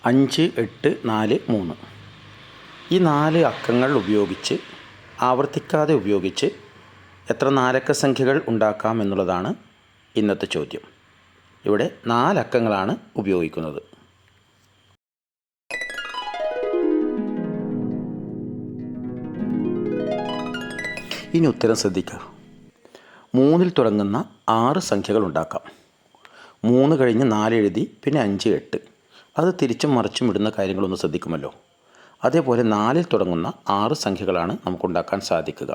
5, 8, 4, 3 ഈ 4 അക്കങ്ങൾ ഉപയോഗിച്ച് ആവർത്തിക്കാതെ ഉപയോഗിച്ച് എത്ര നാലക്ക സംഖ്യകൾ ഉണ്ടാക്കാം എന്നുള്ളതാണ് ഇന്നത്തെ ചോദ്യം. ഇവിടെ 4 അക്കങ്ങളാണ് ഉപയോഗിക്കുന്നത്. ഇനി ഉത്തരം ശ്രദ്ധിക്കുക. 3 തുടങ്ങുന്ന 6 സംഖ്യകൾ ഉണ്ടാക്കാം. 3 കഴിഞ്ഞ് 4 എഴുതി പിന്നെ 5, 8 അത് തിരിച്ചും മറിച്ചും ഇടുന്ന കാര്യങ്ങളൊന്ന് ശ്രദ്ധിക്കുമല്ലോ. അതേപോലെ 4 തുടങ്ങുന്ന 6 സംഖ്യകളാണ് നമുക്കുണ്ടാക്കാൻ സാധിക്കുക.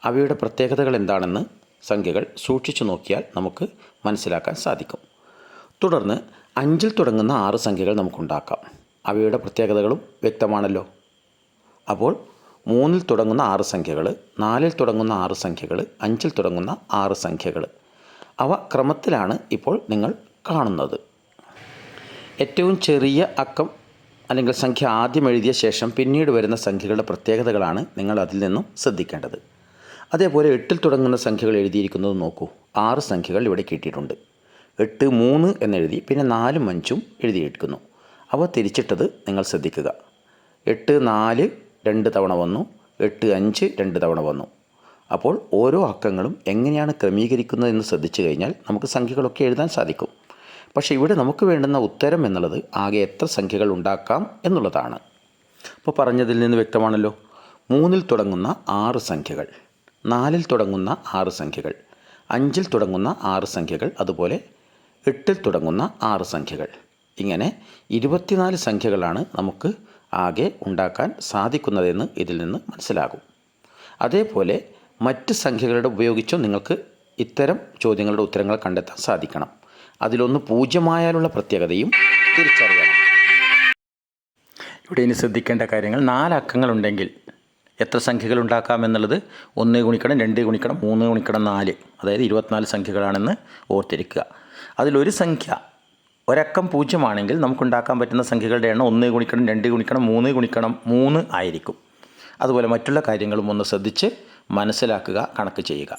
അവയുടെ പ്രത്യേകതകൾ എന്താണെന്ന് സംഖ്യകൾ സൂക്ഷിച്ചു നോക്കിയാൽ നമുക്ക് മനസ്സിലാക്കാൻ സാധിക്കും. തുടർന്ന് 5 തുടങ്ങുന്ന 6 സംഖ്യകൾ നമുക്കുണ്ടാക്കാം. അവയുടെ പ്രത്യേകതകളും വ്യക്തമാണല്ലോ. അപ്പോൾ 3 തുടങ്ങുന്ന 6 സംഖ്യകൾ, 4 തുടങ്ങുന്ന 6 സംഖ്യകൾ, 5 തുടങ്ങുന്ന 6 സംഖ്യകൾ, അവ ക്രമത്തിലാണ് ഇപ്പോൾ നിങ്ങൾ കാണുന്നത്. ഏറ്റവും ചെറിയ അക്കം അല്ലെങ്കിൽ സംഖ്യ ആദ്യം എഴുതിയ ശേഷം പിന്നീട് വരുന്ന സംഖ്യകളുടെ പ്രത്യേകതകളാണ് നിങ്ങൾ അതിൽ നിന്നും ശ്രദ്ധിക്കേണ്ടത്. അതേപോലെ 8 തുടങ്ങുന്ന സംഖ്യകൾ എഴുതിയിരിക്കുന്നത് നോക്കൂ. 6 സംഖ്യകൾ ഇവിടെ കിട്ടിയിട്ടുണ്ട്. 8, 3 എന്നെഴുതി പിന്നെ 4, 5 എഴുതിയിരിക്കുന്നു. അവ തിരിച്ചിട്ടത് നിങ്ങൾ ശ്രദ്ധിക്കുക. 8, 4 2 തവണ വന്നു, 8, 5 2 തവണ വന്നു. അപ്പോൾ ഓരോ അക്കങ്ങളും എങ്ങനെയാണ് ക്രമീകരിക്കുന്നതെന്ന് ശ്രദ്ധിച്ചു കഴിഞ്ഞാൽ നമുക്ക് സംഖ്യകളൊക്കെ എഴുതാൻ സാധിക്കും. പക്ഷേ ഇവിടെ നമുക്ക് വേണ്ടുന്ന ഉത്തരം എന്നുള്ളത് ആകെ എത്ര സംഖ്യകൾ ഉണ്ടാക്കാം എന്നുള്ളതാണ്. അപ്പോൾ പറഞ്ഞതിൽ നിന്ന് വ്യക്തമാണല്ലോ. 3 തുടങ്ങുന്ന 6 സംഖ്യകൾ, 4 തുടങ്ങുന്ന 6 സംഖ്യകൾ, 5 തുടങ്ങുന്ന 6 സംഖ്യകൾ, അതുപോലെ 8 തുടങ്ങുന്ന 6 സംഖ്യകൾ, ഇങ്ങനെ 24 സംഖ്യകളാണ് നമുക്ക് ആകെ ഉണ്ടാക്കാൻ സാധിക്കുന്നതെന്ന് ഇതിൽ നിന്ന് മനസ്സിലാകും. അതേപോലെ മറ്റ് സംഖ്യകളുടെ ഉപയോഗിച്ചും നിങ്ങൾക്ക് ഇത്തരം ചോദ്യങ്ങളുടെ ഉത്തരങ്ങൾ കണ്ടെത്താൻ സാധിക്കണം. അതിലൊന്ന് 0 പ്രത്യേകതയും തിരിച്ചറിയണം. ഇവിടെ ഇനി ശ്രദ്ധിക്കേണ്ട കാര്യങ്ങൾ, 4 അക്കങ്ങളുണ്ടെങ്കിൽ എത്ര സംഖ്യകൾ ഉണ്ടാക്കാമെന്നുള്ളത് 1 ഗുണിക്കണം 2 ഗുണിക്കണം 3 ഗുണിക്കണം 4, അതായത് 24 സംഖ്യകളാണെന്ന് ഓർത്തിരിക്കുക. അതിലൊരു സംഖ്യ ഒരക്കം 0 ആണെങ്കിൽ നമുക്കുണ്ടാക്കാൻ പറ്റുന്ന സംഖ്യകളുടെ എണ്ണം 1 ഗുണിക്കണം 2 ഗുണിക്കണം 3 ഗുണിക്കണം 3 ആയിരിക്കും. അതുപോലെ മറ്റുള്ള കാര്യങ്ങളും ഒന്ന് ശ്രദ്ധിച്ച് മനസ്സിലാക്കുക, കണക്ക് ചെയ്യുക.